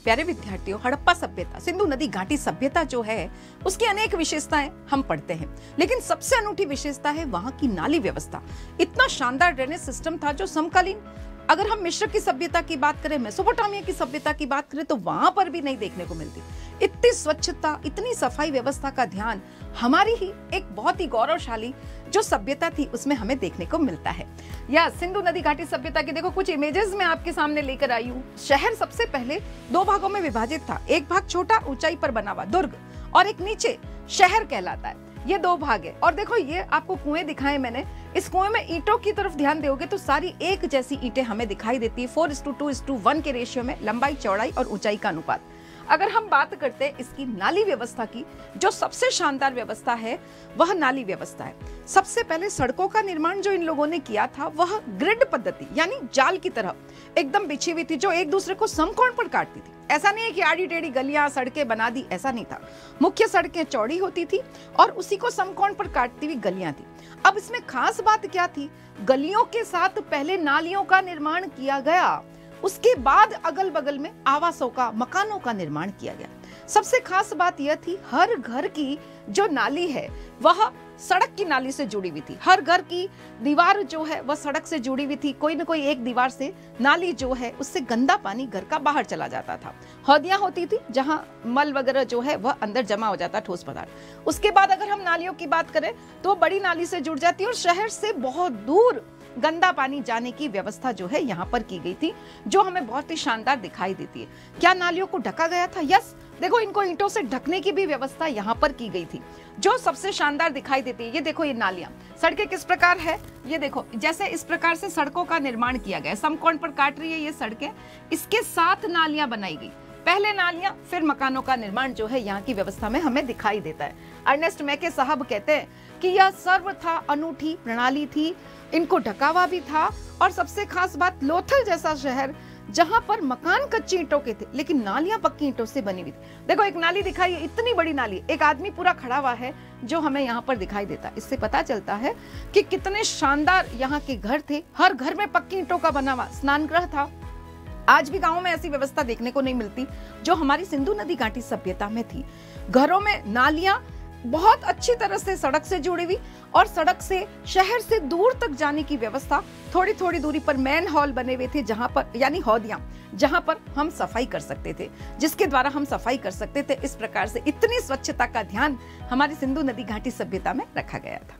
प्यारे विद्यार्थियों, हड़प्पा सभ्यता, सिंधु नदी घाटी सभ्यता जो है उसकी अनेक विशेषताएं हम पढ़ते हैं, लेकिन सबसे अनूठी विशेषता है वहां की नाली व्यवस्था। इतना शानदार ड्रेनेज सिस्टम था जो समकालीन, अगर हम मिस्र की सभ्यता की बात करें, मेसोपोटामिया की सभ्यता की बात करें, तो वहां पर भी नहीं देखने को मिलती। इतनी स्वच्छता, इतनी सफाई व्यवस्था का ध्यान हमारी ही एक बहुत ही गौरवशाली जो सभ्यता थी उसमें हमें देखने को मिलता है। या सिंधु नदी घाटी सभ्यता की देखो कुछ इमेजेस मैं आपके सामने लेकर आई हूँ। शहर सबसे पहले दो भागों में विभाजित था, एक भाग छोटा ऊंचाई पर बना हुआ दुर्ग और एक नीचे शहर कहलाता है। ये दो भाग है। और देखो ये आपको कुएं दिखाए मैंने, इस कुएं में ईंटों की तरफ ध्यान दोगे तो सारी एक जैसी ईंटें हमें दिखाई देती है। 4:2:1 के रेशियो में लंबाई, चौड़ाई और ऊंचाई का अनुपात। अगर हम बात करते हैं इसकी नाली व्यवस्था की, जो सबसे शानदार व्यवस्था है वह नाली व्यवस्था है। सबसे पहले सड़कों का निर्माण जो इन लोगों ने किया था वह ग्रिड पद्धति यानी जाल की तरह एकदम बिछी हुई थी, जो एक दूसरे को समकोण पर काटती थी। ऐसा नहीं है कि आड़ी टेढ़ी गलियां सड़कें बना दी, ऐसा नहीं था। मुख्य सड़कें चौड़ी होती थी और उसी को समकोण पर काटती हुई गलियां थी। अब इसमें खास बात क्या थी, गलियों के साथ पहले नालियों का निर्माण किया गया, उसके बाद अगल बगल में आवासों का, मकानों का निर्माण किया गया। सबसे खास बात यह थी हर घर की जो नाली है वह सड़क की नाली से जुड़ी हुई थी। हर घर की दीवार जो है वह सड़क से जुड़ी हुई थी। कोई न कोई एक दीवार से नाली जो है उससे गंदा पानी घर का बाहर चला जाता था। हौदियां होती थी जहां मल वगैरह जो है वह अंदर जमा हो जाता, ठोस पदार्थ। उसके बाद अगर हम नालियों की बात करें तो बड़ी नाली से जुड़ जाती है और शहर से बहुत दूर गंदा पानी जाने की व्यवस्था जो है यहाँ पर की गई थी, जो हमें बहुत ही शानदार दिखाई देती है। क्या नालियों को ढका गया था? यस, देखो इनको ईंटों से ढकने की भी व्यवस्था यहाँ पर की गई थी, जो सबसे शानदार दिखाई देती है। ये देखो ये नालियां, सड़कें किस प्रकार है, ये देखो जैसे इस प्रकार से सड़कों का निर्माण किया गया, समकोण पर काट रही है ये सड़कें, इसके साथ नालियां बनाई गई। पहले नालियां फिर मकानों का निर्माण जो है यहाँ की व्यवस्था में हमें दिखाई देता है। अर्नेस्ट मैके साहब कहते हैं कि यह सर्वथा अनूठी प्रणाली थी, इनको ढकावा भी था। और सबसे खास बात, लोथल जैसा शहर जहां पर मकान कच्ची ईंटों के थे लेकिन नालियां पक्की ईंटों से बनी हुई थी। देखो एक नाली दिखाई, इतनी बड़ी नाली, एक आदमी पूरा खड़ा हुआ है जो हमें यहाँ पर दिखाई देता है। इससे पता चलता है कि कितने शानदार यहाँ के घर थे। हर घर में पक्की ईंटों का बना हुआ स्नान गृह था। आज भी गाँव में ऐसी व्यवस्था देखने को नहीं मिलती जो हमारी सिंधु नदी घाटी सभ्यता में थी। घरों में नालियां बहुत अच्छी तरह से सड़क से जुड़ी हुई और सड़क से शहर से दूर तक जाने की व्यवस्था। थोड़ी थोड़ी दूरी पर मैन हॉल बने हुए थे जहां पर, यानी हौदियां, जहां पर हम सफाई कर सकते थे, जिसके द्वारा हम सफाई कर सकते थे। इस प्रकार से इतनी स्वच्छता का ध्यान हमारी सिंधु नदी घाटी सभ्यता में रखा गया था।